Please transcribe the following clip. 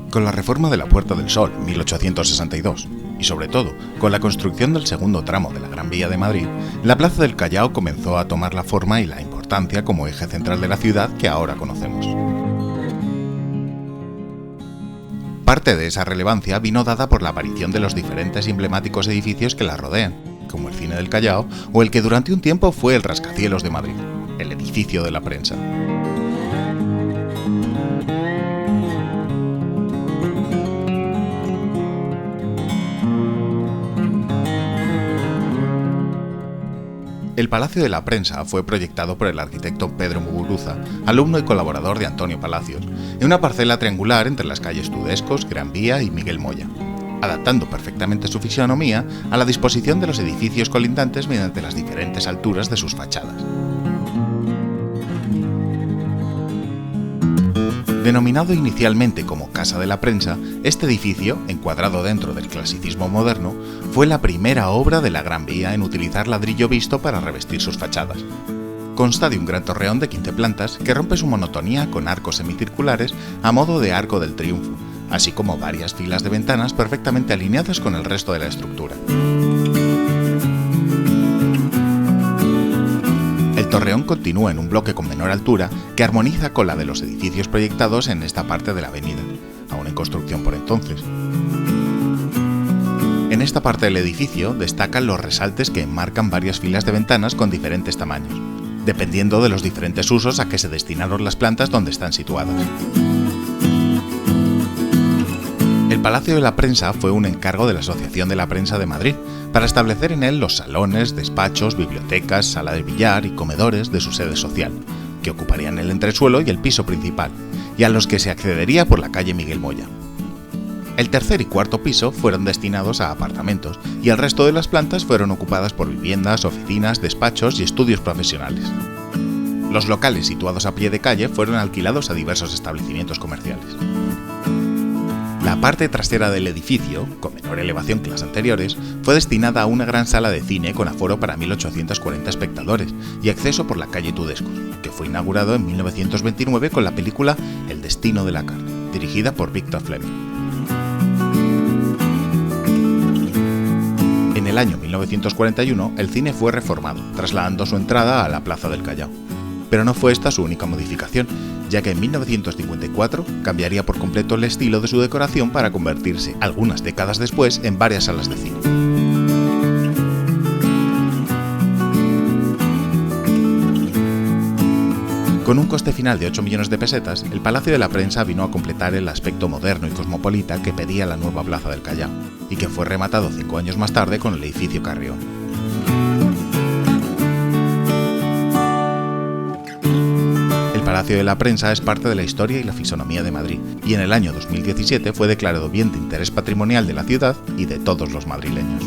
Con la reforma de la Puerta del Sol en 1862, y sobre todo con la construcción del segundo tramo de la Gran Vía de Madrid, la Plaza del Callao comenzó a tomar la forma y la importancia como eje central de la ciudad que ahora conocemos. Parte de esa relevancia vino dada por la aparición de los diferentes y emblemáticos edificios que la rodean, como el Cine del Callao o el que durante un tiempo fue el Rascacielos de Madrid, el edificio de la prensa. El Palacio de la Prensa fue proyectado por el arquitecto Pedro Muguruza, alumno y colaborador de Antonio Palacios, en una parcela triangular entre las calles Tudescos, Gran Vía y Miguel Moya, adaptando perfectamente su fisonomía a la disposición de los edificios colindantes mediante las diferentes alturas de sus fachadas. Denominado inicialmente como Casa de la Prensa, este edificio, encuadrado dentro del clasicismo moderno, fue la primera obra de la Gran Vía en utilizar ladrillo visto para revestir sus fachadas. Consta de un gran torreón de 15 plantas que rompe su monotonía con arcos semicirculares a modo de arco del triunfo, así como varias filas de ventanas perfectamente alineadas con el resto de la estructura. El torreón continúa en un bloque con menor altura que armoniza con la de los edificios proyectados en esta parte de la avenida, aún en construcción por entonces. En esta parte del edificio destacan los resaltes que enmarcan varias filas de ventanas con diferentes tamaños, dependiendo de los diferentes usos a que se destinaron las plantas donde están situadas. El Palacio de la Prensa fue un encargo de la Asociación de la Prensa de Madrid para establecer en él los salones, despachos, bibliotecas, sala de billar y comedores de su sede social, que ocuparían el entresuelo y el piso principal, y a los que se accedería por la calle Miguel Moya. El tercer y cuarto piso fueron destinados a apartamentos y el resto de las plantas fueron ocupadas por viviendas, oficinas, despachos y estudios profesionales. Los locales situados a pie de calle fueron alquilados a diversos establecimientos comerciales. La parte trasera del edificio, con menor elevación que las anteriores, fue destinada a una gran sala de cine con aforo para 1.840 espectadores y acceso por la calle Tudescos, que fue inaugurado en 1929 con la película El destino de la carne, dirigida por Victor Fleming. En el año 1941, el cine fue reformado, trasladando su entrada a la Plaza del Callao. Pero no fue esta su única modificación, ya que en 1954 cambiaría por completo el estilo de su decoración para convertirse, algunas décadas después, en varias salas de cine. Con un coste final de 8 millones de pesetas, el Palacio de la Prensa vino a completar el aspecto moderno y cosmopolita que pedía la nueva Plaza del Callao, y que fue rematado 5 años más tarde con el edificio Carrión. El Palacio de la Prensa es parte de la historia y la fisonomía de Madrid, y en el año 2017 fue declarado Bien de Interés Patrimonial de la ciudad y de todos los madrileños.